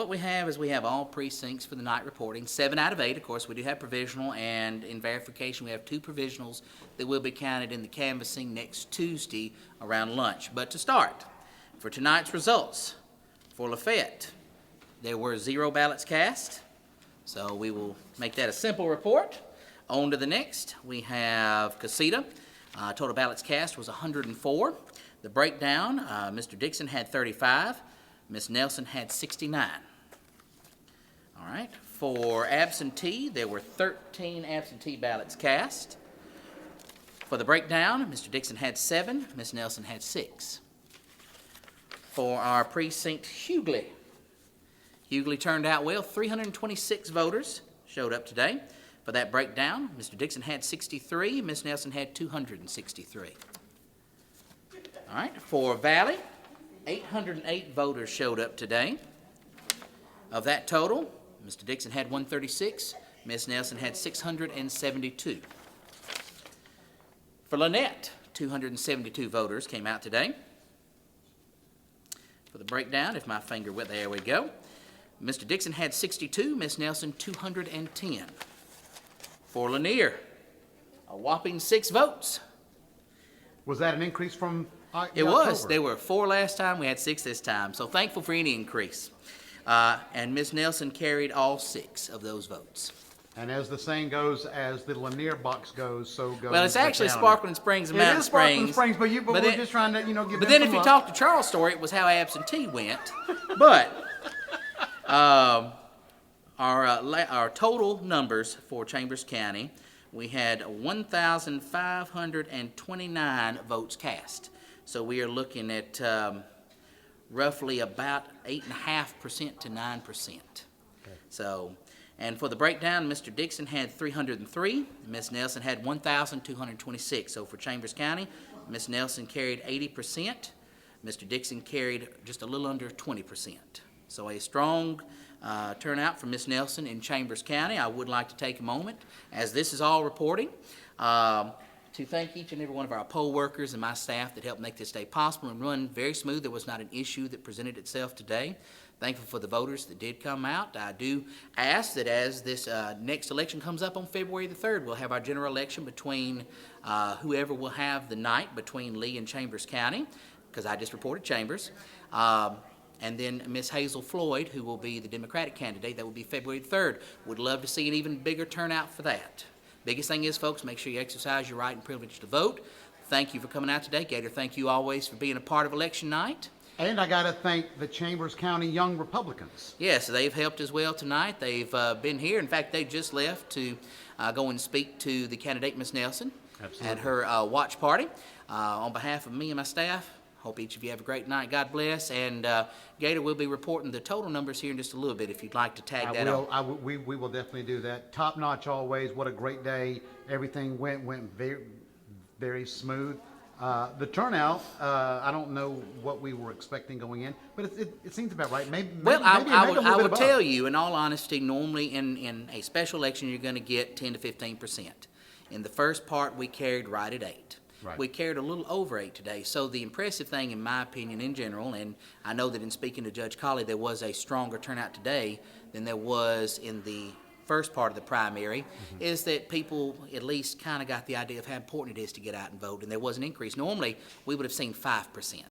What we have is we have all precincts for the night reporting, 7 out of 8. Of course, we do have provisional, and in verification, we have 2 provisionals that will be counted in the canvassing next Tuesday around lunch. But to start, for tonight's results, for Lafayette, there were 0 ballots cast, so we will make that a simple report. On to the next, we have Casita. Total ballots cast was 104. The breakdown, Mr. Dixon had 35. Ms. Nelson had 69. All right, for absentee, there were 13 absentee ballots cast. For the breakdown, Mr. Dixon had 7, Ms. Nelson had 6. For our precinct, Hughley turned out well. 326 voters showed up today. For that breakdown, Mr. Dixon had 63, Ms. Nelson had 263. All right, for Valley, 808 voters showed up today. Of that total, Mr. Dixon had 136, Ms. Nelson had 672. For Lynette, 272 voters came out today. For the breakdown, if my finger went, there we go. Mr. Dixon had 62, Ms. Nelson 210. For Lanier, a whopping 6 votes. Was that an increase from It was. October? There were 4 last time. We had 6 this time. So thankful for any increase. And Ms. Nelson carried all 6 of those votes. And as the saying goes, as the Lanier box goes, so goes Well, it's the actually county. Sparkling Springs and It Mountain is Sparkling Springs. Springs, but we're just trying to, give But them then some if you luck. talk to Charles' story, it was how absentee went. But our total numbers for Chambers County, we had 1,529 votes cast. So we are looking at roughly about 8.5% to 9%. Okay. So, and for the breakdown, Mr. Dixon had 303, Ms. Nelson had 1,226. So for Chambers County, Ms. Nelson carried 80%, Mr. Dixon carried just a little under 20%. So a strong turnout for Ms. Nelson in Chambers County. I would like to take a moment, as this is all reporting, to thank each and every one of our poll workers and my staff that helped make this day possible and run very smooth. There was not an issue that presented itself today. Thankful for the voters that did come out. I do ask that as this next election comes up on February the 3rd, we'll have our general election between whoever will have the night between Lee and Chambers County, because I just reported Chambers. And then Ms. Hazel Floyd, who will be the Democratic candidate. That will be February the 3rd. Would love to see an even bigger turnout for that. Biggest thing is, folks, make sure you exercise your right and privilege to vote. Thank you for coming out today. Gator, thank you always for being a part of election night. And I got to thank the Chambers County Young Republicans. Yes, they've helped as well tonight. They've been here. In fact, they just left to go and speak to the candidate, Ms. Nelson, Absolutely. at her watch party. On behalf of me and my staff, hope each of you have a great night. God bless. And Gator will be reporting the total numbers here in just a little bit if you'd like to tag that on. We will definitely do that. Top notch always. What a great day. Everything went very, very smooth. The turnout, I don't know what we were expecting going in, but it seems about right. Maybe I would tell you, in all honesty, normally in a special election, you're going to get 10 to 15%. In the first part, we carried right at 8. Right. We carried a little over 8 today. So the impressive thing, in my opinion, in general, and I know that in speaking to Judge Colley, there was a stronger turnout today than there was in the first part of the primary, is that people at least kind of got the idea of how important it is to get out and vote, and there was an increase. Normally, we would have seen 5%.